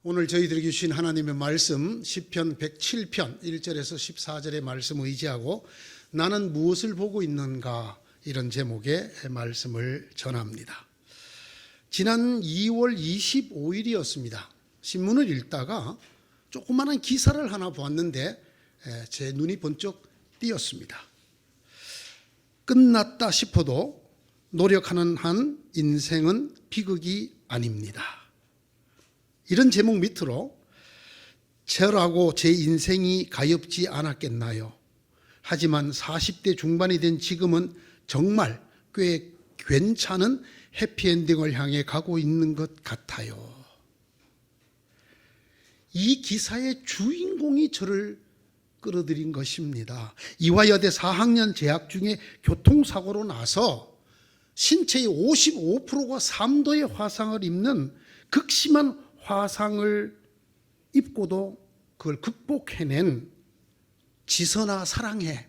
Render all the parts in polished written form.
오늘 저희들에게 주신 하나님의 말씀 시편 107편 1절에서 14절의 말씀 의지하고 나는 무엇을 보고 있는가, 이런 제목의 말씀을 전합니다. 지난 2월 25일이었습니다. 신문을 읽다가 조그마한 기사를 하나 보았는데 제 눈이 번쩍 띄었습니다. 끝났다 싶어도 노력하는 한 인생은 비극이 아닙니다. 이런 제목 밑으로 저라고 제 인생이 가엾지 않았겠나요? 하지만 40대 중반이 된 지금은 정말 꽤 괜찮은 해피엔딩을 향해 가고 있는 것 같아요. 이 기사의 주인공이 저를 끌어들인 것입니다. 이화여대 4학년 재학 중에 교통사고로 나서 신체의 55%가 3도의 화상을 입는 극심한 화상을 입고도 그걸 극복해낸 지선아 사랑해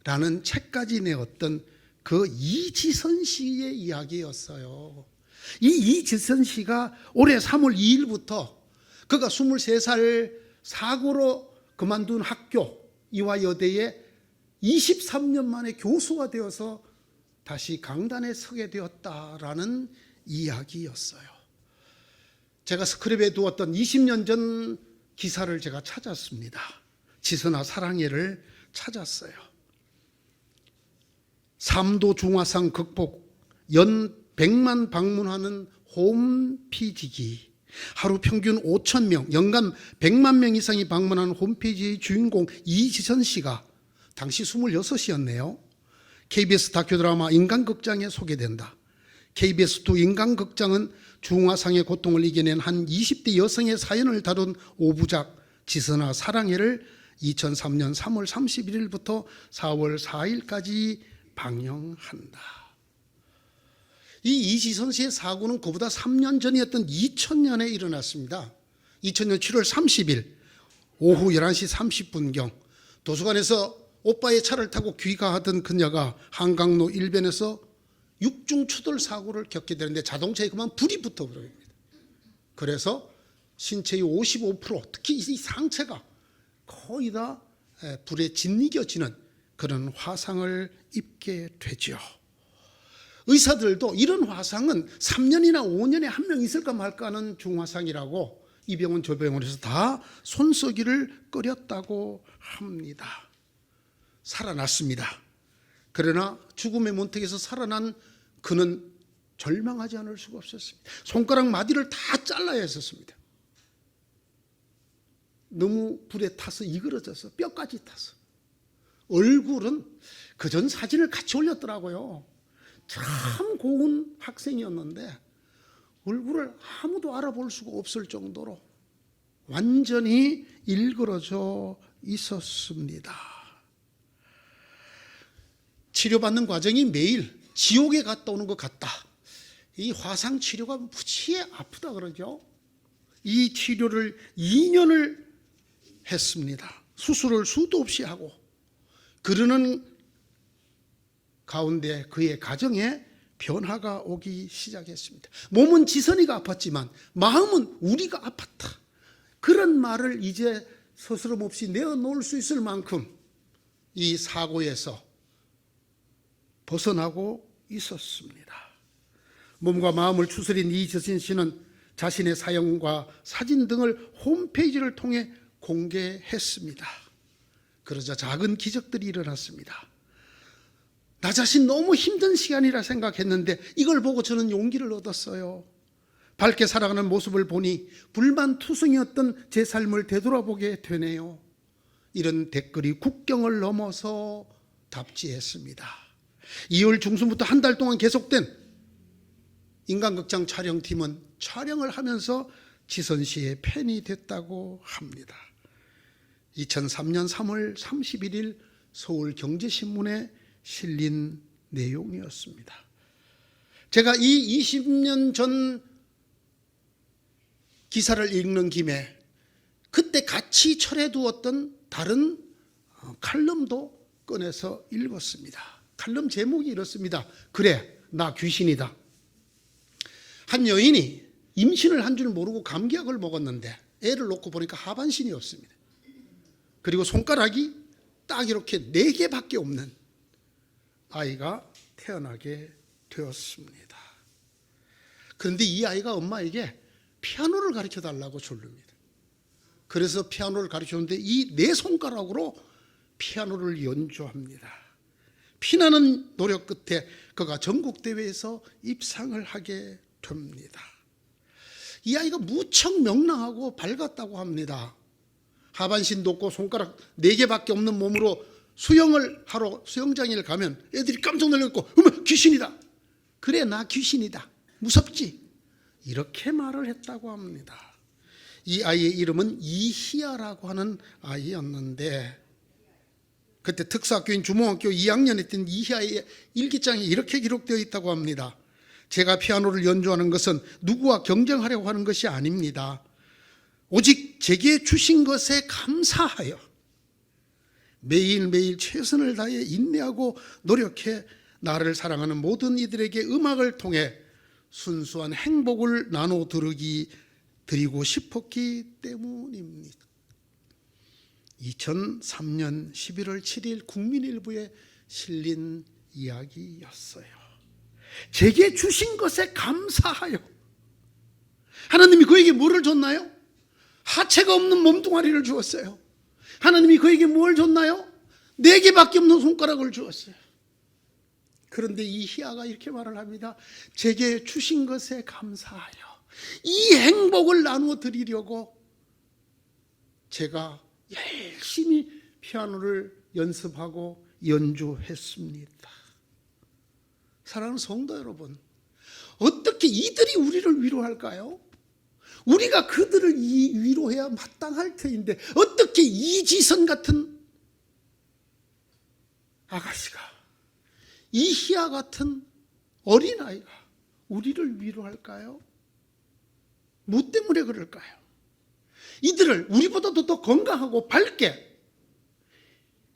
라는 책까지 내었던 그 이지선 씨의 이야기였어요. 이 이지선 씨가 올해 3월 2일부터 그가 23살 사고로 그만둔 학교 이화여대에 23년 만에 교수가 되어서 다시 강단에 서게 되었다라는 이야기였어요. 제가 스크랩에 두었던 20년 전 기사를 제가 찾았습니다. 지선아 사랑해를 찾았어요. 3도 중화상 극복, 연 100만 방문하는 홈피지기, 하루 평균 5,000명, 연간 100만 명 이상이 방문하는 홈페이지의 주인공 이지선 씨가 당시 26이었네요. KBS 다큐 드라마 인간극장에 소개된다. KBS2 인간극장은 중화상의 고통을 이겨낸 한 20대 여성의 사연을 다룬 5부작 지선아 사랑해를 2003년 3월 31일부터 4월 4일까지 방영한다. 이 이지선 씨의 사고는 그보다 3년 전이었던 2000년에 일어났습니다. 2000년 7월 30일 오후 11시 30분경 도서관에서 오빠의 차를 타고 귀가하던 그녀가 한강로 일변에서 육중추돌 사고를 겪게 되는데 자동차에 그만 불이 붙어버립니다. 그래서 신체의 55%, 특히 이 상체가 거의 다 불에 짓이겨지는 그런 화상을 입게 되죠. 의사들도 이런 화상은 3년이나 5년에 한 명 있을까 말까 하는 중화상이라고 이 병원 저 병원에서 다 손석기를 끓였다고 합니다. 살아났습니다. 그러나 죽음의 문턱에서 살아난 그는 절망하지 않을 수가 없었습니다. 손가락 마디를 다 잘라야 했었습니다. 너무 불에 타서 이그러져서 뼈까지 타서. 얼굴은 그전 사진을 같이 올렸더라고요. 참 고운 학생이었는데 얼굴을 아무도 알아볼 수가 없을 정도로 완전히 일그러져 있었습니다. 치료받는 과정이 매일 지옥에 갔다 오는 것 같다. 이 화상 치료가 무지에 아프다 그러죠. 이 치료를 2년을 했습니다. 수술을 수도 없이 하고. 그러는 가운데 그의 가정에 변화가 오기 시작했습니다. 몸은 지선이가 아팠지만 마음은 우리가 아팠다. 그런 말을 이제 스스럼 없이 내어놓을 수 있을 만큼 이 사고에서 벗어나고 있었습니다. 몸과 마음을 추스린 이지선 씨는 자신의 사연과 사진 등을 홈페이지를 통해 공개했습니다. 그러자 작은 기적들이 일어났습니다. 나 자신 너무 힘든 시간이라 생각했는데 이걸 보고 저는 용기를 얻었어요. 밝게 살아가는 모습을 보니 불만투성이었던 제 삶을 되돌아보게 되네요. 이런 댓글이 국경을 넘어서 답지했습니다. 2월 중순부터 한 달 동안 계속된 인간극장 촬영팀은 촬영을 하면서 지선 씨의 팬이 됐다고 합니다. 2003년 3월 31일 서울경제신문에 실린 내용이었습니다. 제가 이 20년 전 기사를 읽는 김에 그때 같이 철회두었던 다른 칼럼도 꺼내서 읽었습니다. 칼럼 제목이 이렇습니다. 그래, 나 귀신이다. 한 여인이 임신을 한 줄 모르고 감기약을 먹었는데 애를 놓고 보니까 하반신이 없습니다. 그리고 손가락이 딱 이렇게 4개밖에 없는 아이가 태어나게 되었습니다. 그런데 이 아이가 엄마에게 피아노를 가르쳐 달라고 졸릅니다. 그래서 피아노를 가르쳤는데 이 4손가락으로 피아노를 연주합니다. 피나는 노력 끝에 그가 전국대회에서 입상을 하게 됩니다. 이 아이가 무척 명랑하고 밝았다고 합니다. 하반신도 없고 손가락 4개밖에 없는 몸으로 수영을 하러 수영장에 가면 애들이 깜짝 놀랐고 어머 귀신이다. 그래 나 귀신이다. 무섭지? 이렇게 말을 했다고 합니다. 이 아이의 이름은 이희아라고 하는 아이였는데 그때 특수학교인 주몽학교 2학년에 뛴 이희아의 일기장에 이렇게 기록되어 있다고 합니다. 제가 피아노를 연주하는 것은 누구와 경쟁하려고 하는 것이 아닙니다. 오직 제게 주신 것에 감사하여 매일매일 최선을 다해 인내하고 노력해 나를 사랑하는 모든 이들에게 음악을 통해 순수한 행복을 나눠 드리고 싶었기 때문입니다. 2003년 11월 7일 국민일보에 실린 이야기였어요. 제게 주신 것에 감사하여. 하나님이 그에게 뭐를 줬나요? 하체가 없는 몸뚱아리를 주었어요. 하나님이 그에게 뭘 줬나요? 4개밖에 없는 손가락을 주었어요. 그런데 이 희아가 이렇게 말을 합니다. 제게 주신 것에 감사하여 이 행복을 나누어 드리려고 제가 열심히 피아노를 연습하고 연주했습니다. 사랑하는 성도 여러분, 어떻게 이들이 우리를 위로할까요? 우리가 그들을 위로해야 마땅할 터인데 어떻게 이지선 같은 아가씨가, 이희아 같은 어린아이가 우리를 위로할까요? 뭐 때문에 그럴까요? 이들을 우리보다도 더 건강하고 밝게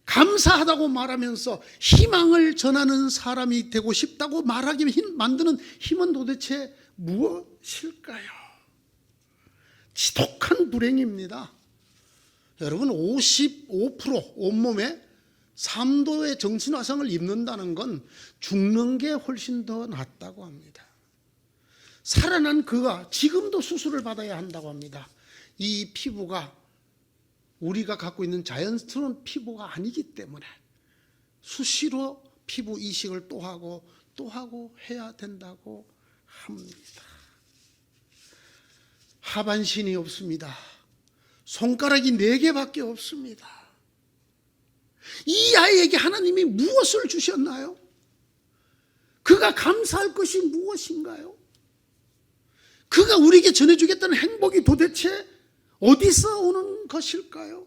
감사하다고 말하면서 희망을 전하는 사람이 되고 싶다고 말하게 만드는 힘은 도대체 무엇일까요? 지독한 불행입니다. 여러분 55% 온몸에 3도의 정신화상을 입는다는 건 죽는 게 훨씬 더 낫다고 합니다. 살아난 그가 지금도 수술을 받아야 한다고 합니다. 이 피부가 우리가 갖고 있는 자연스러운 피부가 아니기 때문에 수시로 피부 이식을 또 하고 해야 된다고 합니다. 하반신이 없습니다. 손가락이 4개밖에 없습니다. 이 아이에게 하나님이 무엇을 주셨나요? 그가 감사할 것이 무엇인가요? 그가 우리에게 전해주겠다는 행복이 도대체 어디서 오는 것일까요?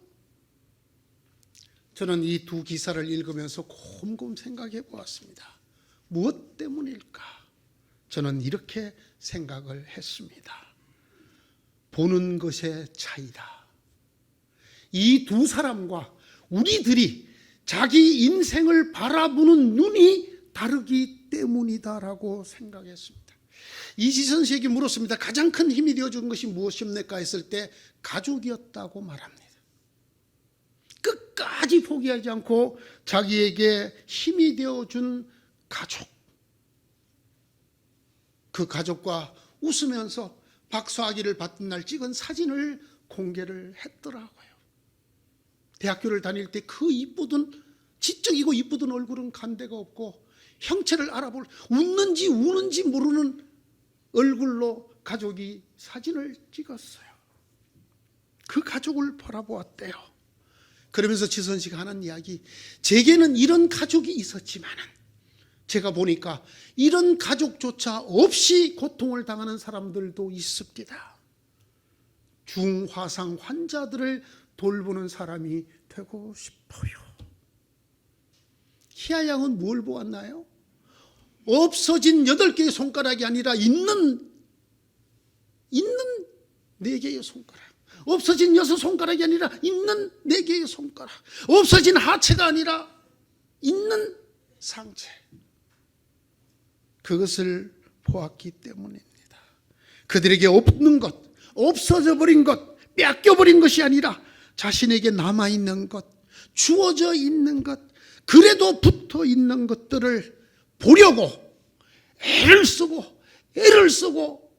저는 이 두 기사를 읽으면서 곰곰 생각해 보았습니다. 무엇 때문일까? 저는 이렇게 생각을 했습니다. 보는 것의 차이다. 이 두 사람과 우리들이 자기 인생을 바라보는 눈이 다르기 때문이다라고 생각했습니다. 이지선 씨에게 물었습니다. 가장 큰 힘이 되어준 것이 무엇입니까? 했을 때 가족이었다고 말합니다. 끝까지 포기하지 않고 자기에게 힘이 되어준 가족, 그 가족과 웃으면서 박사학위를 받은 날 찍은 사진을 공개를 했더라고요. 대학교를 다닐 때 그 이쁘던, 지적이고 이쁘던 얼굴은 간데가 없고 형체를 알아볼, 웃는지 우는지 모르는 얼굴로 가족이 사진을 찍었어요. 그 가족을 바라보았대요. 그러면서 지선 씨가 하는 이야기, 제게는 이런 가족이 있었지만은 제가 보니까 이런 가족조차 없이 고통을 당하는 사람들도 있습니다. 중화상 환자들을 돌보는 사람이 되고 싶어요. 희아 양은 뭘 보았나요? 없어진 8개의 손가락이 아니라 있는 4개의 손가락. 없어진 6손가락이 아니라 있는 4개의 손가락. 없어진 하체가 아니라 있는 상체. 그것을 보았기 때문입니다. 그들에게 없는 것, 없어져 버린 것, 뺏겨버린 것이 아니라 자신에게 남아있는 것, 주어져 있는 것, 그래도 붙어 있는 것들을 보려고 애를 쓰고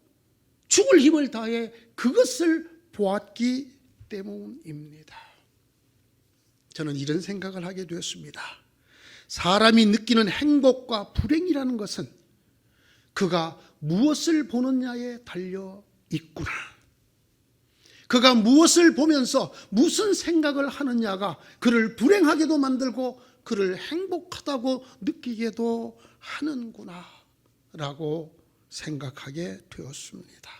죽을 힘을 다해 그것을 보았기 때문입니다. 저는 이런 생각을 하게 되었습니다. 사람이 느끼는 행복과 불행이라는 것은 그가 무엇을 보느냐에 달려 있구나. 그가 무엇을 보면서 무슨 생각을 하느냐가 그를 불행하게도 만들고 그를 행복하다고 느끼게도 하는구나 라고 생각하게 되었습니다.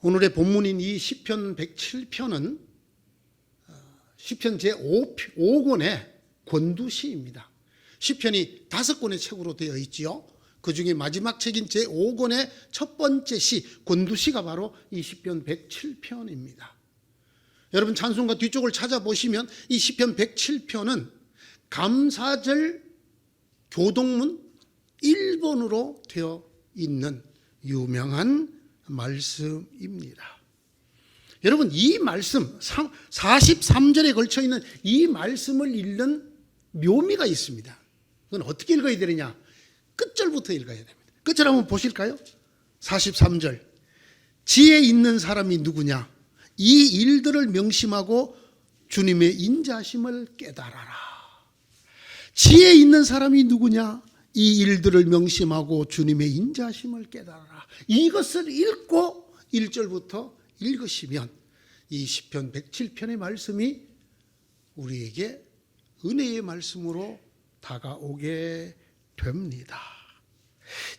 오늘의 본문인 이 시편 107편은 시편 제5권의 권두시입니다. 시편이 5권의 책으로 되어 있지요. 그 중에 마지막 책인 제5권의 첫 번째 시, 권두시가 바로 이 시편 107편입니다. 여러분 찬송가 뒤쪽을 찾아보시면 이 시편 107편은 감사절 교동문 1번으로 되어 있는 유명한 말씀입니다. 여러분 이 말씀 43절에 걸쳐 있는 이 말씀을 읽는 묘미가 있습니다. 그건 어떻게 읽어야 되느냐? 끝절부터 읽어야 됩니다. 끝절 한번 보실까요? 43절. 지혜 있는 사람이 누구냐? 이 일들을 명심하고 주님의 인자심을 깨달아라. 지혜 있는 사람이 누구냐? 이 일들을 명심하고 주님의 인자심을 깨달아라. 이것을 읽고 1절부터 읽으시면 이 시편 107편의 말씀이 우리에게 은혜의 말씀으로 다가오게 됩니다.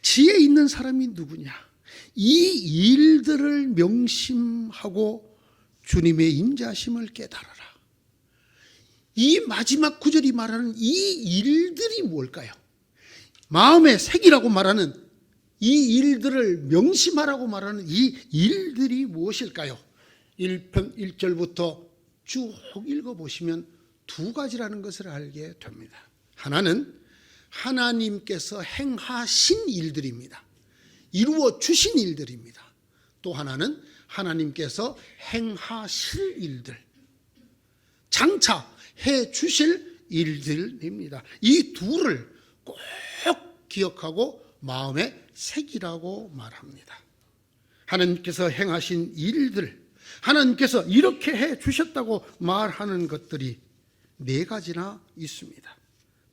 지혜 있는 사람이 누구냐? 이 일들을 명심하고 주님의 인자심을 깨달아라. 이 마지막 구절이 말하는 이 일들이 뭘까요? 마음의 색이라고 말하는 이 일들을 명심하라고 말하는 이 일들이 무엇일까요? 1편 1절부터 쭉 읽어보시면 두 가지라는 것을 알게 됩니다. 하나는 하나님께서 행하신 일들입니다. 이루어 주신 일들입니다. 또 하나는 하나님께서 행하실 일들, 장차 해 주실 일들입니다. 이 둘을 꼭 기억하고 마음의 색이라고 말합니다. 하나님께서 행하신 일들, 하나님께서 이렇게 해 주셨다고 말하는 것들이 네 가지나 있습니다.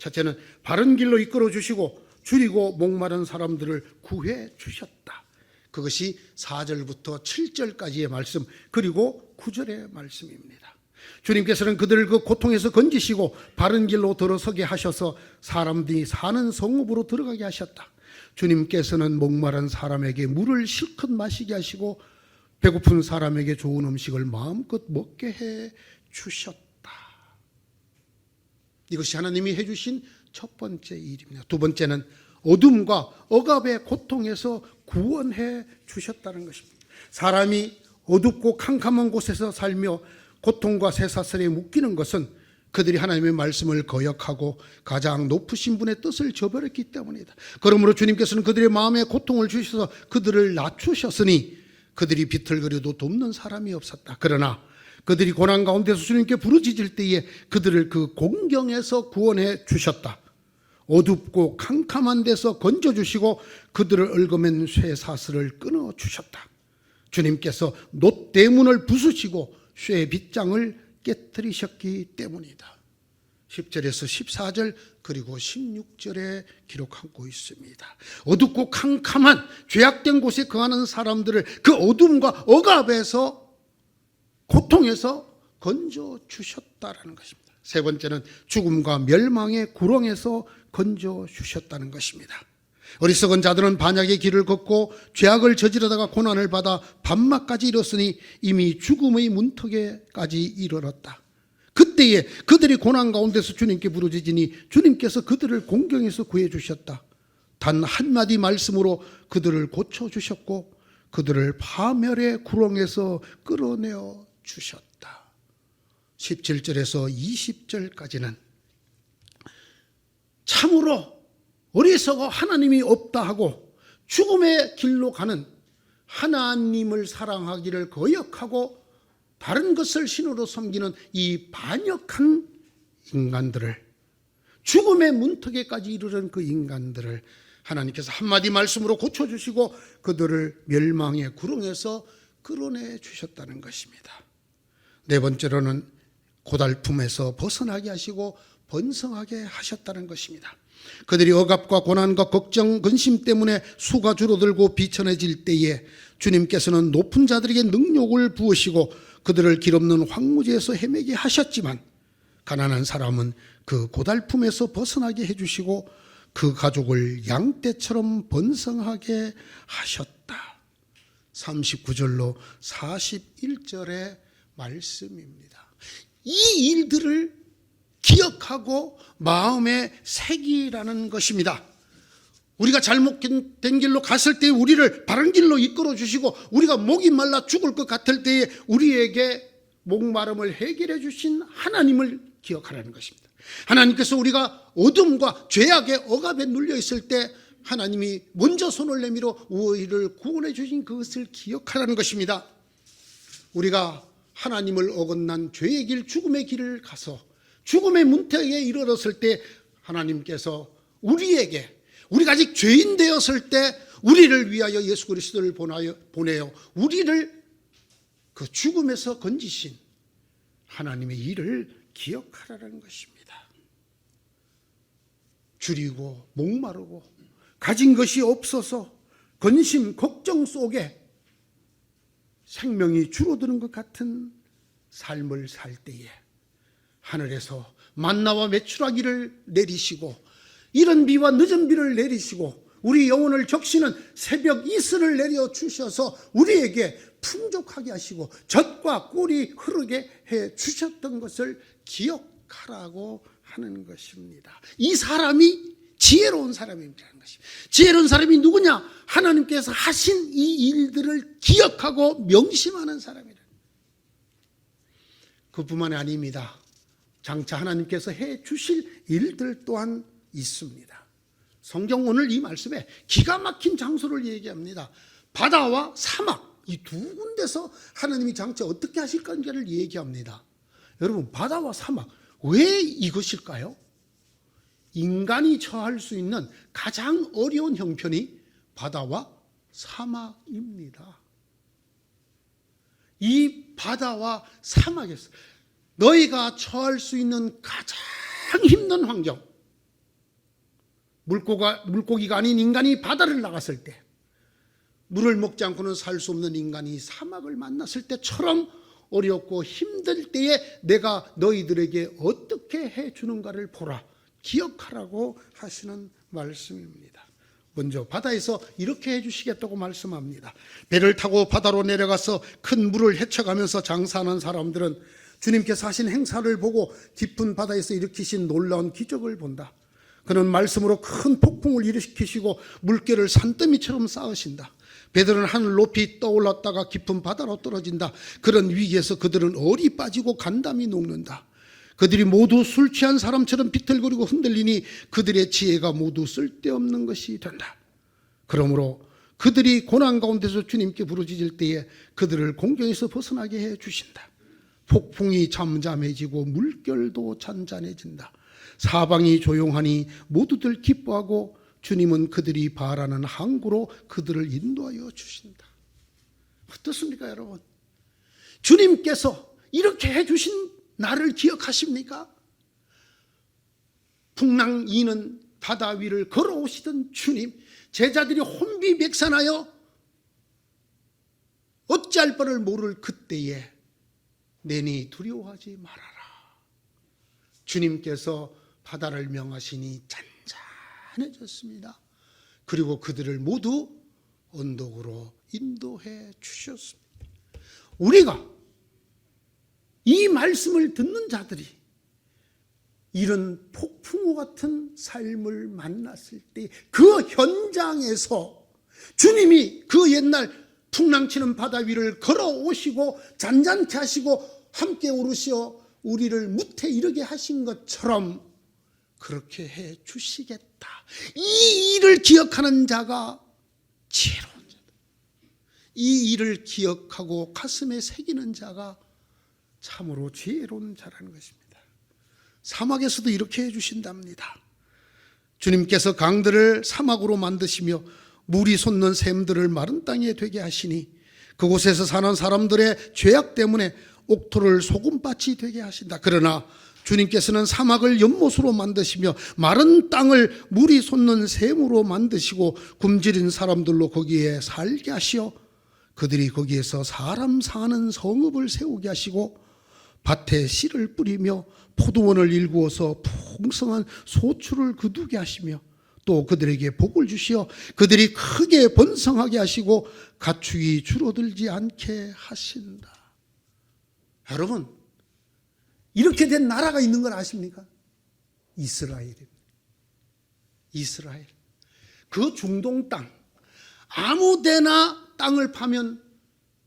첫째는 바른 길로 이끌어 주시고 줄이고 목마른 사람들을 구해 주셨다. 그것이 4절부터 7절까지의 말씀, 그리고 9절의 말씀입니다. 주님께서는 그들을 그 고통에서 건지시고 바른 길로 들어서게 하셔서 사람들이 사는 성읍으로 들어가게 하셨다. 주님께서는 목마른 사람에게 물을 실컷 마시게 하시고 배고픈 사람에게 좋은 음식을 마음껏 먹게 해 주셨다. 이것이 하나님이 해주신 첫 번째 일입니다. 두 번째는 어둠과 억압의 고통에서 구원해 주셨다는 것입니다. 사람이 어둡고 캄캄한 곳에서 살며 고통과 쇠사슬에 묶이는 것은 그들이 하나님의 말씀을 거역하고 가장 높으신 분의 뜻을 저버렸기 때문이다. 그러므로 주님께서는 그들의 마음에 고통을 주셔서 그들을 낮추셨으니 그들이 비틀거려도 돕는 사람이 없었다. 그러나 그들이 고난 가운데서 주님께 부르짖을 때에 그들을 그 공경에서 구원해 주셨다. 어둡고 캄캄한 데서 건져주시고 그들을 얽어맨 쇠사슬을 끊어주셨다. 주님께서 놋대문을 부수시고 쇠 빗장을 깨뜨리셨기 때문이다. 10절에서 14절 그리고 16절에 기록하고 있습니다. 어둡고 캄캄한 죄악된 곳에 거하는 사람들을 그 어둠과 억압에서 고통에서 건져주셨다라는 것입니다. 세 번째는 죽음과 멸망의 구렁에서 건져주셨다는 것입니다. 어리석은 자들은 반역의 길을 걷고 죄악을 저지르다가 고난을 받아 밤낮까지 이뤘으니 이미 죽음의 문턱에까지 이르렀다. 그때에 그들이 고난 가운데서 주님께 부르짖으니 주님께서 그들을 공경에서 구해주셨다. 단 한마디 말씀으로 그들을 고쳐주셨고 그들을 파멸의 구렁에서 끌어내어 주셨다. 17절에서 20절까지는 참으로 어리석어 하나님이 없다 하고 죽음의 길로 가는 하나님을 사랑하기를 거역하고 다른 것을 신으로 섬기는 이 반역한 인간들을, 죽음의 문턱에까지 이르는 그 인간들을 하나님께서 한마디 말씀으로 고쳐주시고 그들을 멸망의 구렁에서 끌어내 주셨다는 것입니다. 네 번째로는 고달픔에서 벗어나게 하시고 번성하게 하셨다는 것입니다. 그들이 억압과 고난과 걱정, 근심 때문에 수가 줄어들고 비천해질 때에 주님께서는 높은 자들에게 능력을 부으시고 그들을 길없는 황무지에서 헤매게 하셨지만, 가난한 사람은 그 고달픔에서 벗어나게 해주시고 그 가족을 양떼처럼 번성하게 하셨다. 39절로 41절의 말씀입니다. 이 일들을 기억하고 마음에 새기라는 것입니다. 우리가 잘못된 길로 갔을 때 우리를 바른 길로 이끌어 주시고, 우리가 목이 말라 죽을 것 같을 때에 우리에게 목마름을 해결해 주신 하나님을 기억하라는 것입니다. 하나님께서 우리가 어둠과 죄악의 억압에 눌려 있을 때 하나님이 먼저 손을 내밀어 우리를 구원해 주신 그것을 기억하라는 것입니다. 우리가 하나님을 어긋난 죄의 길, 죽음의 길을 가서 죽음의 문턱에 이르렀을 때 하나님께서 우리에게, 우리가 아직 죄인 되었을 때 우리를 위하여 예수 그리스도를 보내어 우리를 그 죽음에서 건지신 하나님의 일을 기억하라는 것입니다. 줄이고 목마르고 가진 것이 없어서 근심, 걱정 속에 생명이 줄어드는 것 같은 삶을 살 때에 하늘에서 만나와 메추라기를 내리시고 이른 비와 늦은 비를 내리시고 우리 영혼을 적시는 새벽 이슬을 내려주셔서 우리에게 풍족하게 하시고 젖과 꿀이 흐르게 해 주셨던 것을 기억하라고 하는 것입니다. 이 사람이 지혜로운 사람이라는 것입니다. 지혜로운 사람이 누구냐? 하나님께서 하신 이 일들을 기억하고 명심하는 사람이라. 그뿐만이 아닙니다. 장차 하나님께서 해 주실 일들 또한 있습니다. 성경 오늘 이 말씀에 기가 막힌 장소를 얘기합니다. 바다와 사막, 이 두 군데서 하나님이 장차 어떻게 하실 건지를 얘기합니다. 여러분, 바다와 사막, 왜 이것일까요? 인간이 처할 수 있는 가장 어려운 형편이 바다와 사막입니다. 이 바다와 사막에서 너희가 처할 수 있는 가장 힘든 환경, 물고기가 아닌 인간이 바다를 나갔을 때, 물을 먹지 않고는 살 수 없는 인간이 사막을 만났을 때처럼 어렵고 힘들 때에 내가 너희들에게 어떻게 해주는가를 보라, 기억하라고 하시는 말씀입니다. 먼저 바다에서 이렇게 해주시겠다고 말씀합니다. 배를 타고 바다로 내려가서 큰 물을 헤쳐가면서 장사하는 사람들은 주님께서 하신 행사를 보고 깊은 바다에서 일으키신 놀라운 기적을 본다. 그는 말씀으로 큰 폭풍을 일으키시고 물결을 산더미처럼 쌓으신다. 배들은 하늘 높이 떠올랐다가 깊은 바다로 떨어진다. 그런 위기에서 그들은 얼이 빠지고 간담이 녹는다. 그들이 모두 술 취한 사람처럼 비틀거리고 흔들리니 그들의 지혜가 모두 쓸데없는 것이 된다. 그러므로 그들이 고난 가운데서 주님께 부르짖을 때에 그들을 공경에서 벗어나게 해 주신다. 폭풍이 잠잠해지고 물결도 잔잔해진다. 사방이 조용하니 모두들 기뻐하고 주님은 그들이 바라는 항구로 그들을 인도하여 주신다. 어떻습니까, 여러분? 주님께서 이렇게 해주신 나를 기억하십니까? 풍랑이는 바다 위를 걸어오시던 주님, 제자들이 혼비백산하여 어찌할 바를 모를 그때에 내니 두려워하지 말아라. 주님께서 바다를 명하시니 잔잔해졌습니다. 그리고 그들을 모두 언덕으로 인도해 주셨습니다. 우리가 이 말씀을 듣는 자들이 이런 폭풍우 같은 삶을 만났을 때 그 현장에서 주님이 그 옛날 풍랑치는 바다 위를 걸어오시고 잔잔케 하시고 함께 오르시어 우리를 무태 이르게 하신 것처럼 그렇게 해 주시겠다. 이 일을 기억하는 자가 지혜로운 자다. 이 일을 기억하고 가슴에 새기는 자가 참으로 지혜로운 자라는 것입니다. 사막에서도 이렇게 해주신답니다. 주님께서 강들을 사막으로 만드시며 물이 솟는 샘들을 마른 땅에 되게 하시니 그곳에서 사는 사람들의 죄악 때문에 옥토를 소금밭이 되게 하신다. 그러나 주님께서는 사막을 연못으로 만드시며 마른 땅을 물이 솟는 샘으로 만드시고 굶주린 사람들로 거기에 살게 하시어 그들이 거기에서 사람 사는 성읍을 세우게 하시고 밭에 씨를 뿌리며 포도원을 일구어서 풍성한 소출을 거두게 하시며 또 그들에게 복을 주시어 그들이 크게 번성하게 하시고 가축이 줄어들지 않게 하신다. 여러분, 이렇게 된 나라가 있는 걸 아십니까? 이스라엘입니다. 이스라엘. 그 중동 땅, 아무 데나 땅을 파면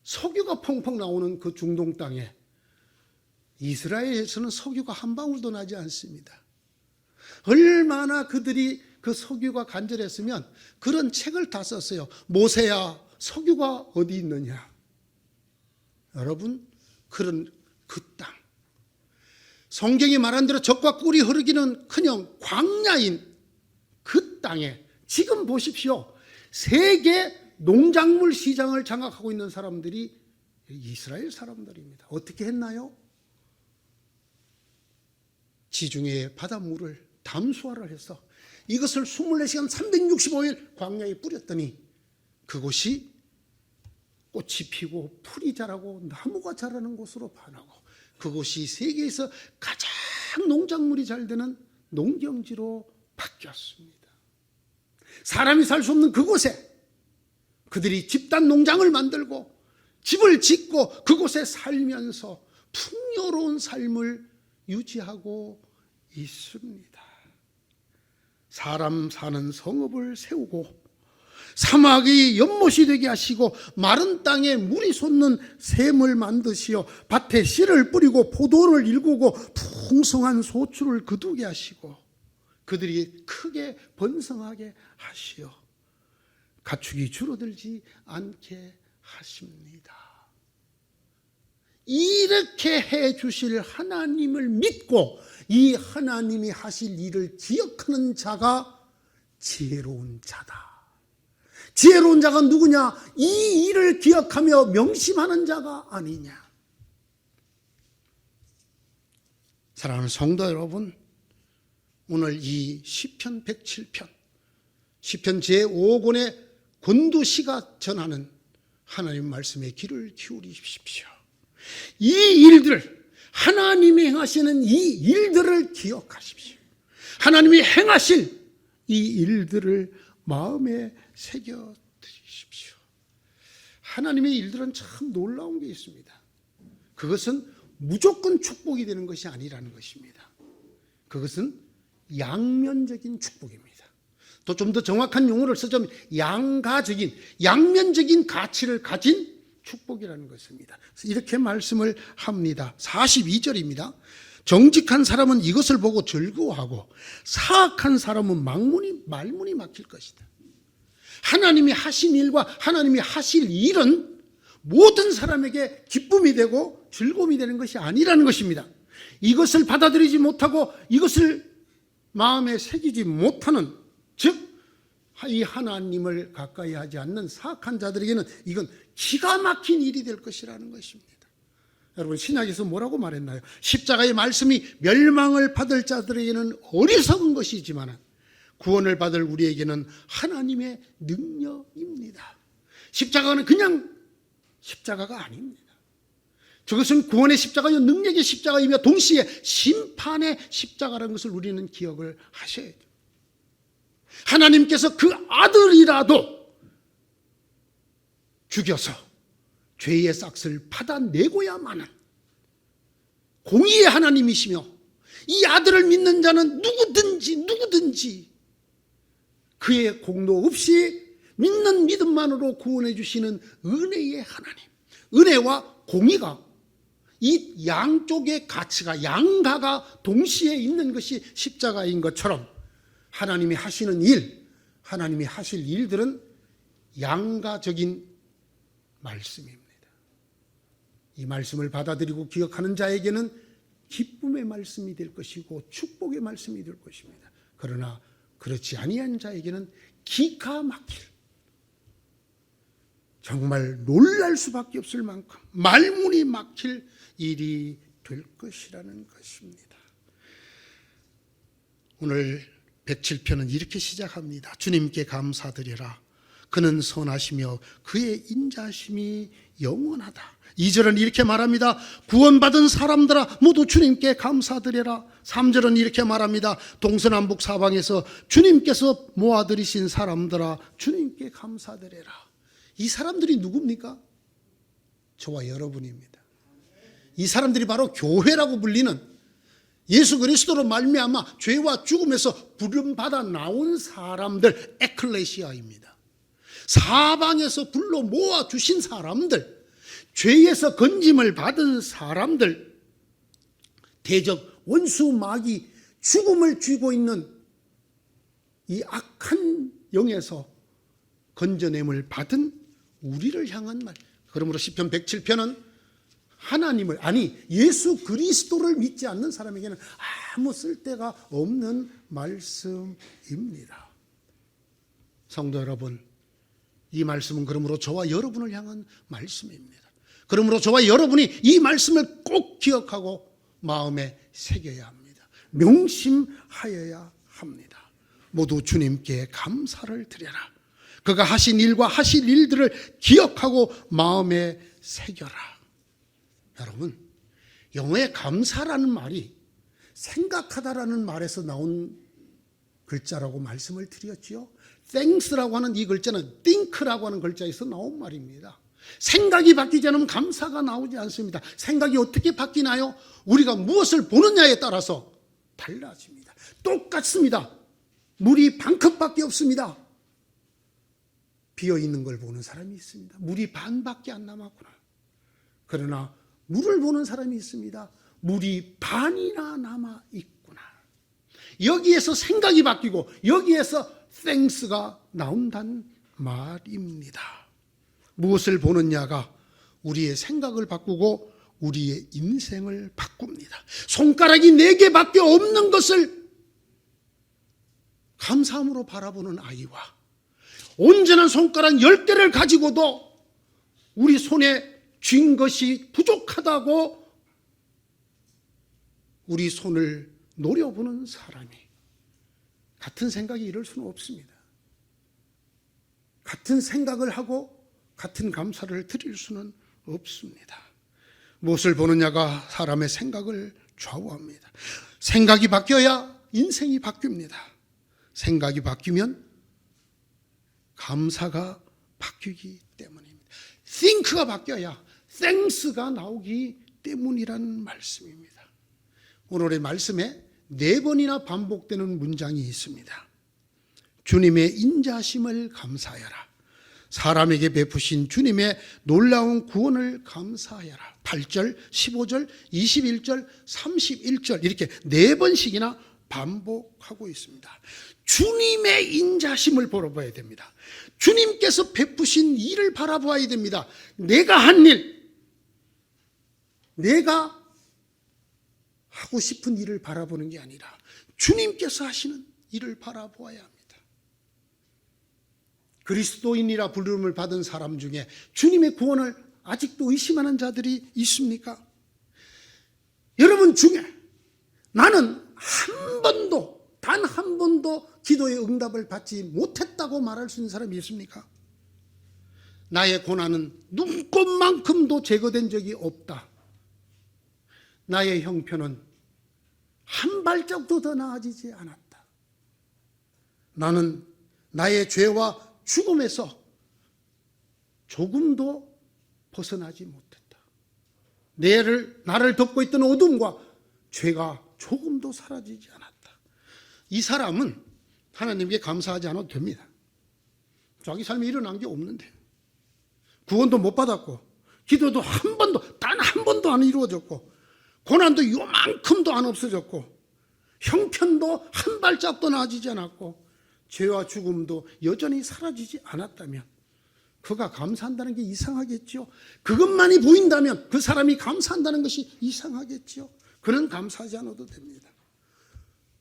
석유가 펑펑 나오는 그 중동 땅에 이스라엘에서는 석유가 한 방울도 나지 않습니다. 얼마나 그들이 그 석유가 간절했으면 그런 책을 다 썼어요. 모세야, 석유가 어디 있느냐? 여러분, 그런 그 땅, 성경이 말한 대로 젖과 꿀이 흐르기는 커녕 광야인 그 땅에 지금 보십시오. 세계 농작물 시장을 장악하고 있는 사람들이 이스라엘 사람들입니다. 어떻게 했나요? 지중해 바닷물을 담수화를 해서 이것을 24시간 365일 광야에 뿌렸더니 그곳이 꽃이 피고 풀이 자라고 나무가 자라는 곳으로 변하고 그곳이 세계에서 가장 농작물이 잘 되는 농경지로 바뀌었습니다. 사람이 살 수 없는 그곳에 그들이 집단 농장을 만들고 집을 짓고 그곳에 살면서 풍요로운 삶을 유지하고 있습니다. 사람 사는 성읍을 세우고 사막이 연못이 되게 하시고 마른 땅에 물이 솟는 샘을 만드시어 밭에 씨를 뿌리고 포도를 일구고 풍성한 소출을 거두게 하시고 그들이 크게 번성하게 하시어 가축이 줄어들지 않게 하십니다. 이렇게 해 주실 하나님을 믿고 이 하나님이 하실 일을 기억하는 자가 지혜로운 자다. 지혜로운 자가 누구냐? 이 일을 기억하며 명심하는 자가 아니냐. 사랑하는 성도 여러분, 오늘 이 시편 107편, 시편 제5권의 권두시가 전하는 하나님 말씀에 귀를 기울이십시오. 이 일들, 하나님이 행하시는 이 일들을 기억하십시오. 하나님이 행하실 이 일들을 마음에 새겨드리십시오. 하나님의 일들은 참 놀라운 게 있습니다. 그것은 무조건 축복이 되는 것이 아니라는 것입니다. 그것은 양면적인 축복입니다. 또 좀 더 정확한 용어를 쓰자면 양가적인, 양면적인 가치를 가진 축복이라는 것입니다. 이렇게 말씀을 합니다. 42절입니다. 정직한 사람은 이것을 보고 즐거워하고 사악한 사람은 말문이 막힐 것이다. 하나님이 하신 일과 하나님이 하실 일은 모든 사람에게 기쁨이 되고 즐거움이 되는 것이 아니라는 것입니다. 이것을 받아들이지 못하고 이것을 마음에 새기지 못하는, 즉 이 하나님을 가까이 하지 않는 사악한 자들에게는 이건 기가 막힌 일이 될 것이라는 것입니다. 여러분, 신약에서 뭐라고 말했나요? 십자가의 말씀이 멸망을 받을 자들에게는 어리석은 것이지만 구원을 받을 우리에게는 하나님의 능력입니다. 십자가는 그냥 십자가가 아닙니다. 저것은 구원의 십자가요, 능력의 십자가이며 동시에 심판의 십자가라는 것을 우리는 기억을 하셔야 돼요. 하나님께서 그 아들이라도 죽여서 죄의 싹을 받아내고야만은 공의의 하나님이시며 이 아들을 믿는 자는 누구든지 그의 공로 없이 믿는 믿음만으로 구원해 주시는 은혜의 하나님, 은혜와 공의가 이 양쪽의 가치가, 양가가 동시에 있는 것이 십자가인 것처럼 하나님이 하시는 일, 하나님이 하실 일들은 양가적인 말씀입니다. 이 말씀을 받아들이고 기억하는 자에게는 기쁨의 말씀이 될 것이고 축복의 말씀이 될 것입니다. 그러나 그렇지 아니한 자에게는 기가 막힐, 정말 놀랄 수밖에 없을 만큼 말문이 막힐 일이 될 것이라는 것입니다. 오늘 107편은 이렇게 시작합니다. 주님께 감사드려라. 그는 선하시며 그의 인자심이 영원하다. 2절은 이렇게 말합니다. 구원받은 사람들아 모두 주님께 감사드려라. 3절은 이렇게 말합니다. 동서남북 사방에서 주님께서 모아들이신 사람들아 주님께 감사드려라. 이 사람들이 누굽니까? 저와 여러분입니다. 이 사람들이 바로 교회라고 불리는 예수 그리스도로 말미암아 죄와 죽음에서 부름받아 나온 사람들, 에클레시아입니다. 사방에서 불러 모아주신 사람들, 죄에서 건짐을 받은 사람들, 대적 원수 마귀 죽음을 쥐고 있는 이 악한 영에서 건져냄을 받은 우리를 향한 말. 그러므로 시편 107편은 하나님을, 아니 예수 그리스도를 믿지 않는 사람에게는 아무 쓸데가 없는 말씀입니다. 성도 여러분, 이 말씀은 그러므로 저와 여러분을 향한 말씀입니다. 그러므로 저와 여러분이 이 말씀을 꼭 기억하고 마음에 새겨야 합니다. 명심하여야 합니다. 모두 주님께 감사를 드려라. 그가 하신 일과 하실 일들을 기억하고 마음에 새겨라. 여러분, 영어의 감사라는 말이 생각하다라는 말에서 나온 글자라고 말씀을 드렸지요. thanks라고 하는 이 글자는 think라고 하는 글자에서 나온 말입니다. 생각이 바뀌지 않으면 감사가 나오지 않습니다. 생각이 어떻게 바뀌나요? 우리가 무엇을 보느냐에 따라서 달라집니다. 똑같습니다. 물이 반컵밖에 없습니다. 비어있는 걸 보는 사람이 있습니다. 물이 반밖에 안 남았구나. 그러나 물을 보는 사람이 있습니다. 물이 반이나 남아있구나. 여기에서 생각이 바뀌고 여기에서 thanks가 나온다는 말입니다. 무엇을 보느냐가 우리의 생각을 바꾸고 우리의 인생을 바꿉니다. 손가락이 4개밖에 없는 것을 감사함으로 바라보는 아이와 온전한 손가락 10개를 가지고도 우리 손에 쥔 것이 부족하다고 우리 손을 노려보는 사람이 같은 생각이 이럴 수는 없습니다. 같은 생각을 하고 같은 감사를 드릴 수는 없습니다. 무엇을 보느냐가 사람의 생각을 좌우합니다. 생각이 바뀌어야 인생이 바뀝니다. 생각이 바뀌면 감사가 바뀌기 때문입니다. think가 바뀌어야 thanks가 나오기 때문이라는 말씀입니다. 오늘의 말씀에 4번이나 반복되는 문장이 있습니다. 주님의 인자심을 감사하여라. 사람에게 베푸신 주님의 놀라운 구원을 감사하여라. 8절, 15절, 21절, 31절 이렇게 4번씩이나 반복하고 있습니다. 주님의 인자심을 바라봐야 됩니다. 주님께서 베푸신 일을 바라봐야 됩니다. 내가 한 일, 내가 하고 싶은 일을 바라보는 게 아니라 주님께서 하시는 일을 바라보아야 합니다. 그리스도인이라 부름을 받은 사람 중에 주님의 구원을 아직도 의심하는 자들이 있습니까? 여러분 중에 나는 단 한 번도 기도의 응답을 받지 못했다고 말할 수 있는 사람이 있습니까? 나의 고난은 눈곱만큼도 제거된 적이 없다. 나의 형편은 한 발짝도 더 나아지지 않았다. 나는 나의 죄와 죽음에서 조금도 벗어나지 못했다. 나를 덮고 있던 어둠과 죄가 조금도 사라지지 않았다. 이 사람은 하나님께 감사하지 않아도 됩니다. 자기 삶에 일어난 게 없는데 구원도 못 받았고 기도도 단 한 번도 안 이루어졌고 고난도 요만큼도 안 없어졌고 형편도 한 발짝도 나아지지 않았고 죄와 죽음도 여전히 사라지지 않았다면 그가 감사한다는 게 이상하겠죠. 그것만이 보인다면 그 사람이 감사한다는 것이 이상하겠죠. 그는 감사하지 않아도 됩니다.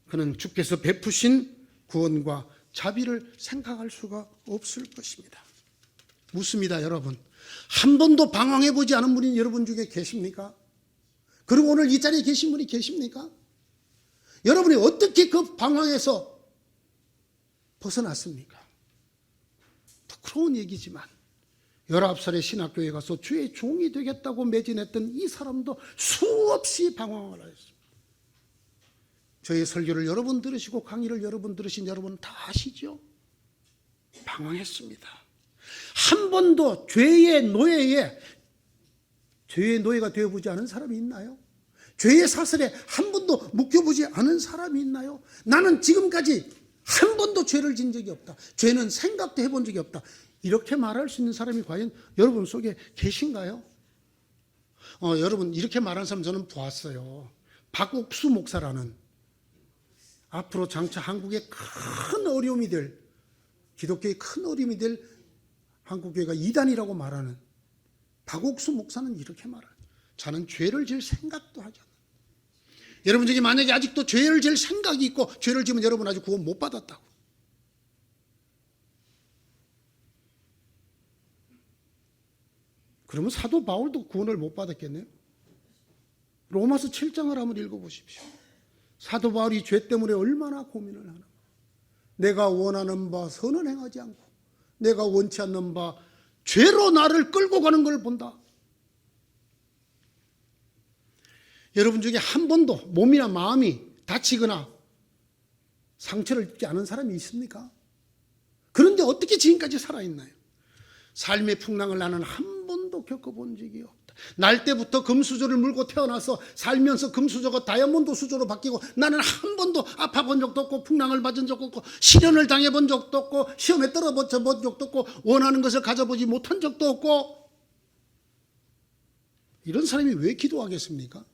그는 주께서 베푸신 구원과 자비를 생각할 수가 없을 것입니다. 묻습니다, 여러분. 한 번도 방황해 보지 않은 분이 여러분 중에 계십니까? 그리고 오늘 이 자리에 계신 분이 계십니까? 여러분이 어떻게 그 방황에서 벗어났습니까? 부끄러운 얘기지만 19살에 신학교에 가서 주의 종이 되겠다고 매진했던 이 사람도 수없이 방황을 하였습니다. 저의 설교를 여러분 들으시고 강의를 여러분 들으신 여러분 다 아시죠? 방황했습니다. 한 번도 죄의 노예가 되어보지 않은 사람이 있나요? 죄의 사슬에 한 번도 묶여보지 않은 사람이 있나요? 나는 지금까지 한 번도 죄를 진 적이 없다. 죄는 생각도 해본 적이 없다. 이렇게 말할 수 있는 사람이 과연 여러분 속에 계신가요? 여러분 이렇게 말하는 사람 저는 보았어요. 박옥수 목사라는, 앞으로 장차 한국에 큰 어려움이 될, 기독교의 큰 어려움이 될 한국교회가 이단이라고 말하는 박옥수 목사는 이렇게 말해요. 저는 죄를 질 생각도 하지 않아요. 여러분 중에 만약에 아직도 죄를 질 생각이 있고 죄를 지면 여러분 아직 구원 못 받았다고. 그러면 사도 바울도 구원을 못 받았겠네요. 로마서 7장을 한번 읽어보십시오. 사도 바울이 죄 때문에 얼마나 고민을 하나. 내가 원하는 바 선은 행하지 않고 내가 원치 않는 바 죄로 나를 끌고 가는 걸 본다. 여러분 중에 한 번도 몸이나 마음이 다치거나 상처를 입지 않은 사람이 있습니까? 그런데 어떻게 지금까지 살아있나요? 삶의 풍랑을 나는 한 번도 겪어본 적이 없다. 날 때부터 금수저를 물고 태어나서 살면서 금수저가 다이아몬드 수저로 바뀌고 나는 한 번도 아파본 적도 없고 풍랑을 맞은 적도 없고 시련을 당해본 적도 없고 시험에 떨어본 적도 없고 원하는 것을 가져보지 못한 적도 없고. 이런 사람이 왜 기도하겠습니까?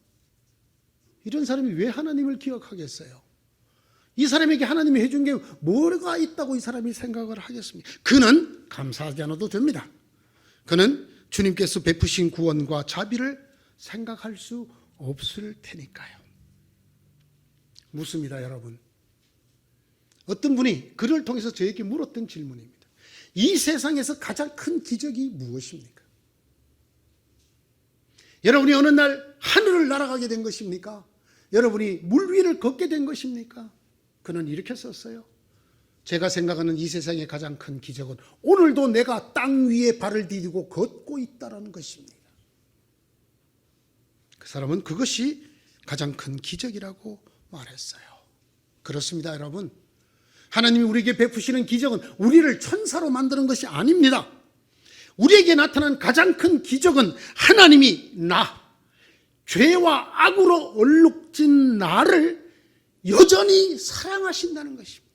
이런 사람이 왜 하나님을 기억하겠어요? 이 사람에게 하나님이 해준 게 뭐가 있다고 이 사람이 생각을 하겠습니까? 그는 감사하지 않아도 됩니다. 그는 주님께서 베푸신 구원과 자비를 생각할 수 없을 테니까요. 묻습니다, 여러분. 어떤 분이 글을 통해서 저에게 물었던 질문입니다. 이 세상에서 가장 큰 기적이 무엇입니까? 여러분이 어느 날 하늘을 날아가게 된 것입니까? 여러분이 물 위를 걷게 된 것입니까? 그는 이렇게 썼어요. 제가 생각하는 이 세상의 가장 큰 기적은 오늘도 내가 땅 위에 발을 디디고 걷고 있다는 것입니다. 그 사람은 그것이 가장 큰 기적이라고 말했어요. 그렇습니다, 여러분. 하나님이 우리에게 베푸시는 기적은 우리를 천사로 만드는 것이 아닙니다. 우리에게 나타난 가장 큰 기적은 하나님이 죄와 악으로 얼룩진 나를 여전히 사랑하신다는 것입니다.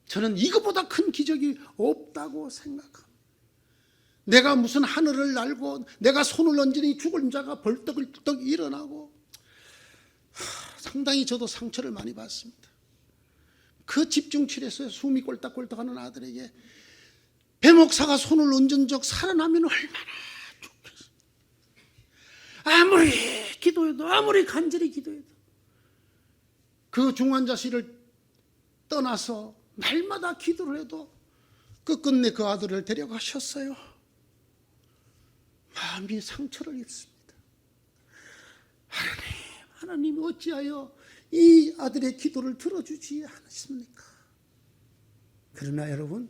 저는 이것보다 큰 기적이 없다고 생각합니다. 내가 무슨 하늘을 날고 내가 손을 얹으니 죽은 자가 벌떡벌떡 일어나고, 상당히 저도 상처를 많이 받습니다. 그 집중치료에서 숨이 꼴딱꼴딱하는 아들에게 배 목사가 손을 얹은 적 살아나면 얼마나 좋겠어. 아무리 기도해도 아무리 간절히 기도해도 그 중환자실을 떠나서 날마다 기도를 해도 끝끝내 그 아들을 데려가셨어요. 마음이 상처를 입습니다. 하나님 어찌하여 이 아들의 기도를 들어주지 않으십니까? 그러나 여러분,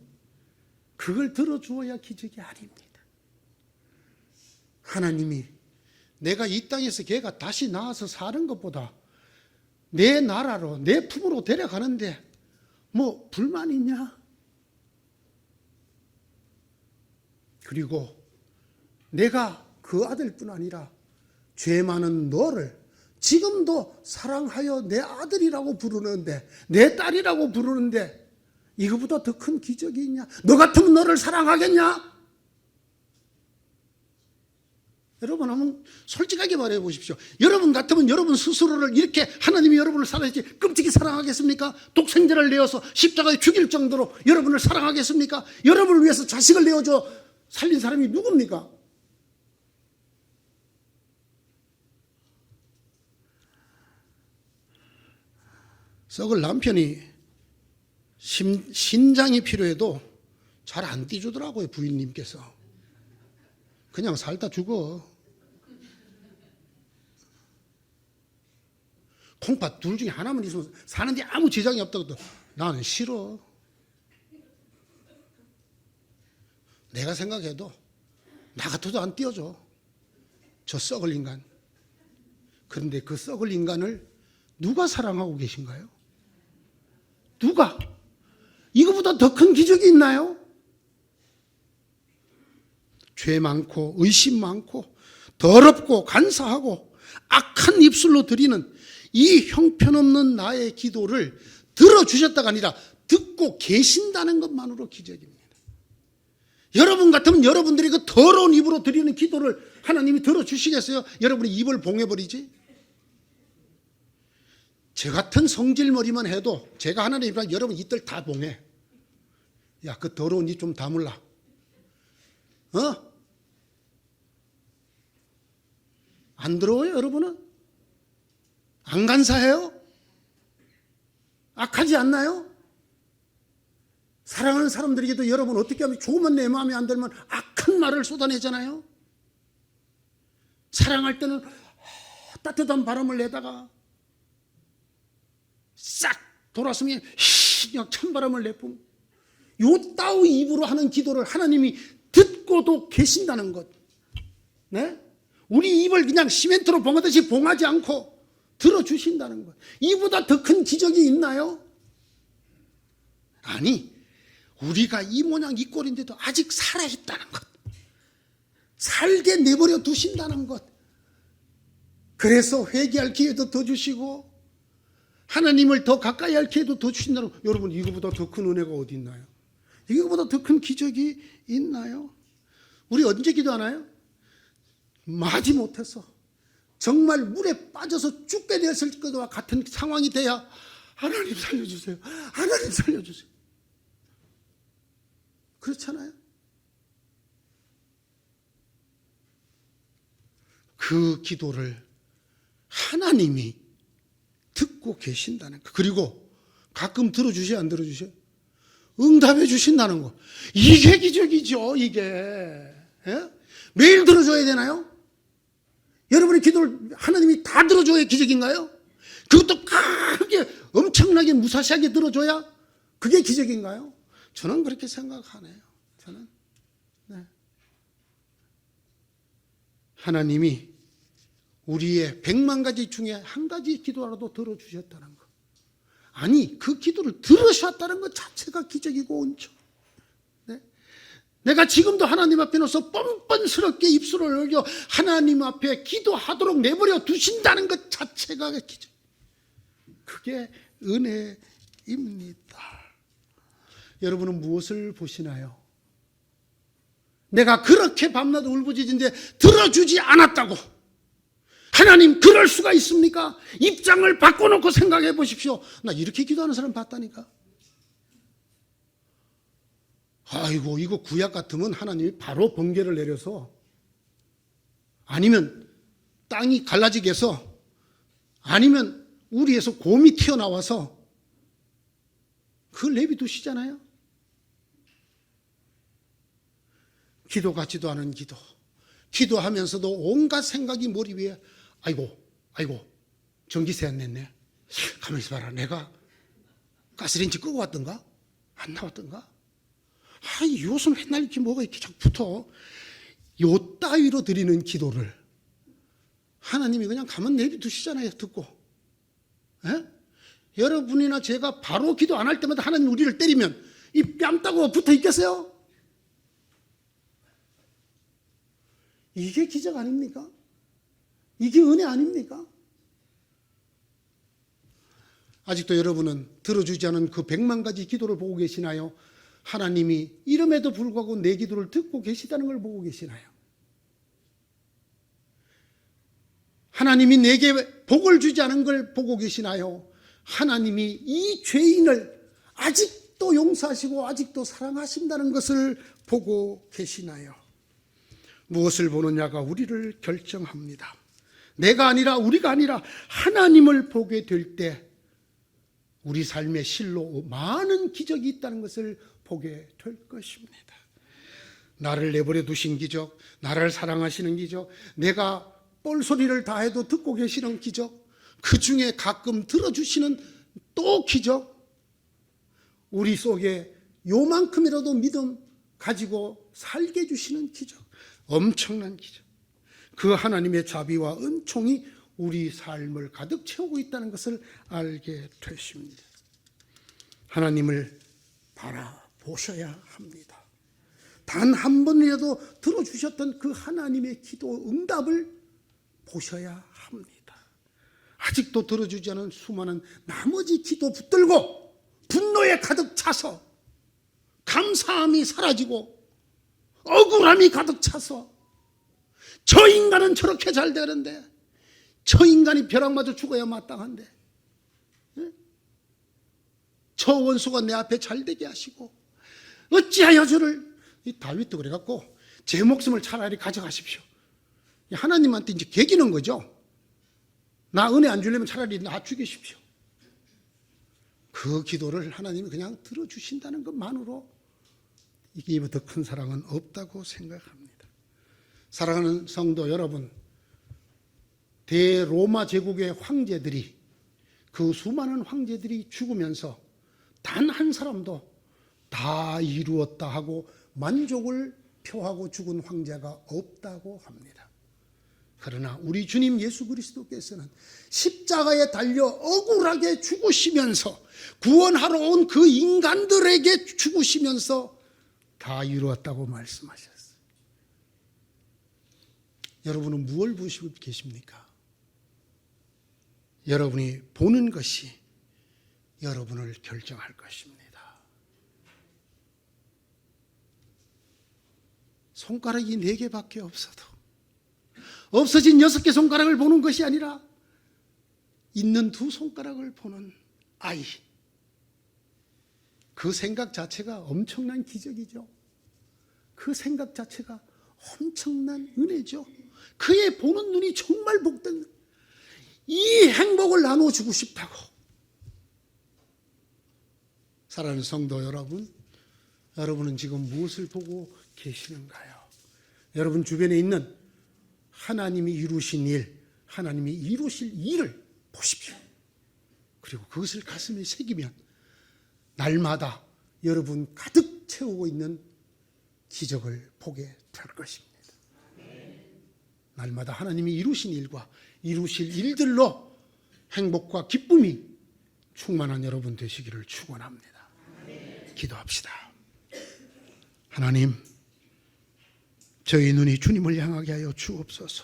그걸 들어주어야 기적이 아닙니다. 하나님이 내가 이 땅에서 걔가 다시 나와서 사는 것보다 내 나라로 내 품으로 데려가는데 뭐 불만 있냐? 그리고 내가 그 아들뿐 아니라 죄 많은 너를 지금도 사랑하여 내 아들이라고 부르는데, 내 딸이라고 부르는데 이거보다 더 큰 기적이 있냐? 너 같으면 너를 사랑하겠냐? 여러분 한번 솔직하게 말해 보십시오. 여러분 같으면 여러분 스스로를 이렇게 하나님이 여러분을 사랑했지 끔찍이 사랑하겠습니까? 독생자를 내어서 십자가에 죽일 정도로 여러분을 사랑하겠습니까? 여러분을 위해서 자식을 내어줘 살린 사람이 누굽니까? 썩을 남편이 신장이 필요해도 잘 안 띄주더라고요, 부인님께서. 그냥 살다 죽어. 콩팥 둘 중에 하나만 있으면 사는데 아무 지장이 없다고. 나는 싫어. 내가 생각해도 나 같아도 안 띄워줘, 저 썩을 인간. 그런데 그 썩을 인간을 누가 사랑하고 계신가요? 누가? 이거보다 더 큰 기적이 있나요? 죄 많고 의심 많고 더럽고 간사하고 악한 입술로 드리는 이 형편없는 나의 기도를 들어주셨다가 아니라 듣고 계신다는 것만으로 기적입니다. 여러분 같으면 여러분들이 그 더러운 입으로 드리는 기도를 하나님이 들어주시겠어요? 여러분이 입을 봉해버리지? 제 같은 성질머리만 해도 제가 하나님이랑 여러분 입들 다 봉해. 야, 그 더러운 입 좀 다물라. 안 더러워요, 여러분은? 안 간사해요? 악하지 않나요? 사랑하는 사람들에게도 여러분 어떻게 하면 조금만 내 마음에 안 들면 악한 말을 쏟아내잖아요. 사랑할 때는 따뜻한 바람을 내다가 싹 돌았으면 그냥 찬바람을 내뿜. 요 따위 입으로 하는 기도를 하나님이 듣고도 계신다는 것. 네? 우리 입을 그냥 시멘트로 봉하듯이 봉하지 않고 들어주신다는 것. 이보다 더 큰 기적이 있나요? 아니, 우리가 이 모양 이 꼴인데도 아직 살아있다는 것, 살게 내버려 두신다는 것. 그래서 회개할 기회도 더 주시고 하나님을 더 가까이 할 기회도 더 주신다는 것. 여러분, 이거보다 더 큰 은혜가 어디 있나요? 이거보다 더 큰 기적이 있나요? 우리 언제 기도하나요? 마지 못해서 정말 물에 빠져서 죽게 되었을 것과 같은 상황이 돼야 하나님 살려주세요, 하나님 살려주세요. 그렇잖아요. 그 기도를 하나님이 듣고 계신다는 것. 그리고 가끔 들어주셔요, 안 들어주셔요? 응답해 주신다는 거. 이게 기적이죠, 이게. 예? 매일 들어줘야 되나요? 여러분의 기도를 하나님이 다 들어줘야 기적인가요? 그것도 크게 엄청나게 무사시하게 들어줘야 그게 기적인가요? 저는 그렇게 생각하네요. 저는. 네. 하나님이 우리의 100만 가지 중에 한 가지 기도라도 들어주셨다는 것. 아니, 그 기도를 들으셨다는 것 자체가 기적이고 은총. 네? 내가 지금도 하나님 앞에 놓서 뻔뻔스럽게 입술을 열려 하나님 앞에 기도하도록 내버려 두신다는 것 자체가 기적. 그게 은혜입니다. 여러분은 무엇을 보시나요? 내가 그렇게 밤낮 울부짖은데 들어주지 않았다고 하나님 그럴 수가 있습니까? 입장을 바꿔놓고 생각해 보십시오. 나 이렇게 기도하는 사람 봤다니까. 아이고, 이거 구약 같으면 하나님이 바로 번개를 내려서, 아니면 땅이 갈라지게 해서, 아니면 우리에서 곰이 튀어나와서 그걸 내비두시잖아요. 기도 같지도 않은 기도, 기도하면서도 온갖 생각이 머리 위에, 아이고 전기세 안 냈네, 가만히 있어봐라, 내가 가스레인지 끄고 왔던가? 안 나왔던가? 요즘 맨날 이렇게 뭐가 이렇게 자꾸 붙어. 요 따위로 드리는 기도를 하나님이 그냥 가만 내비두시잖아요, 듣고. 에? 여러분이나 제가 바로 기도 안 할 때마다 하나님 우리를 때리면 이 뺨 따고 붙어 있겠어요? 이게 기적 아닙니까? 이게 은혜 아닙니까? 아직도 여러분은 들어주지 않은 그 100만 가지 기도를 보고 계시나요? 하나님이 이름에도 불구하고 내 기도를 듣고 계시다는 걸 보고 계시나요? 하나님이 내게 복을 주지 않은 걸 보고 계시나요? 하나님이 이 죄인을 아직도 용서하시고 아직도 사랑하신다는 것을 보고 계시나요? 무엇을 보느냐가 우리를 결정합니다. 내가 아니라 우리가 아니라 하나님을 보게 될 때 우리 삶의 실로 많은 기적이 있다는 것을 보게 될 것입니다. 나를 내버려 두신 기적, 나를 사랑하시는 기적, 내가 뻘소리를 다 해도 듣고 계시는 기적, 그 중에 가끔 들어주시는 또 기적, 우리 속에 요만큼이라도 믿음 가지고 살게 해주시는 기적, 엄청난 기적. 그 하나님의 자비와 은총이 우리 삶을 가득 채우고 있다는 것을 알게 되십니다. 하나님을 바라보셔야 합니다. 단 한 번이라도 들어주셨던 그 하나님의 기도 응답을 보셔야 합니다. 아직도 들어주지 않은 수많은 나머지 기도 붙들고 분노에 가득 차서 감사함이 사라지고 억울함이 가득 차서 저 인간은 저렇게 잘 되는데 저 인간이 벼락 맞아 죽어야 마땅한데 저 원수가 내 앞에 잘 되게 하시고 어찌하여 저를, 이 다윗도 그래갖고 제 목숨을 차라리 가져가십시오. 하나님한테 이제 개기는 거죠. 나 은혜 안 주려면 차라리 나 죽이십시오. 그 기도를 하나님이 그냥 들어주신다는 것만으로 이게부터 큰 사랑은 없다고 생각합니다. 사랑하는 성도 여러분, 대로마 제국의 황제들이, 그 수많은 황제들이 죽으면서 단 한 사람도 다 이루었다 하고 만족을 표하고 죽은 황제가 없다고 합니다. 그러나 우리 주님 예수 그리스도께서는 십자가에 달려 억울하게 죽으시면서 구원하러 온 그 인간들에게 죽으시면서 다 이루었다고 말씀하셨어요. 여러분은 무엇을 보시고 계십니까? 여러분이 보는 것이 여러분을 결정할 것입니다. 손가락이 4개밖에 없어도 없어진 6개 손가락을 보는 것이 아니라 있는 2 손가락을 보는 아이, 그 생각 자체가 엄청난 기적이죠. 그 생각 자체가 엄청난 은혜죠. 그의 보는 눈이 정말 복된, 이 행복을 나눠주고 싶다고. 사랑하는 성도 여러분, 여러분은 지금 무엇을 보고 계시는가요? 여러분 주변에 있는 하나님이 이루신 일, 하나님이 이루실 일을 보십시오. 그리고 그것을 가슴에 새기면 날마다 여러분 가득 채우고 있는 기적을 보게 될 것입니다. 날마다 하나님이 이루신 일과 이루실 일들로 행복과 기쁨이 충만한 여러분 되시기를 축원합니다. 기도합시다. 하나님, 저희 눈이 주님을 향하게 하여 주옵소서.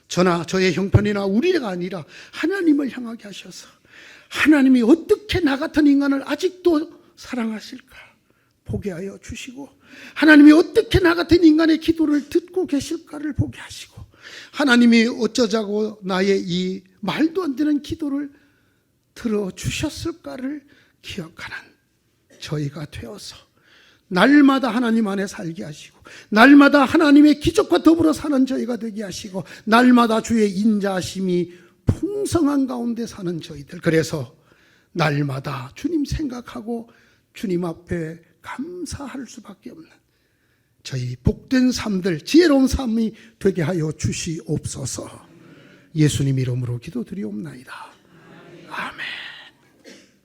저나 저의 형편이나 우리가 아니라 하나님을 향하게 하셔서 하나님이 어떻게 나 같은 인간을 아직도 사랑하실까 보게 하여 주시고, 하나님이 어떻게 나 같은 인간의 기도를 듣고 계실까를 보게 하시고, 하나님이 어쩌자고 나의 이 말도 안 되는 기도를 들어주셨을까를 기억하는 저희가 되어서 날마다 하나님 안에 살게 하시고, 날마다 하나님의 기적과 더불어 사는 저희가 되게 하시고, 날마다 주의 인자하심이 풍성한 가운데 사는 저희들, 그래서 날마다 주님 생각하고 주님 앞에 감사할 수밖에 없는 저희 복된 삶들, 지혜로운 삶이 되게 하여 주시옵소서. 예수님 이름으로 기도드리옵나이다.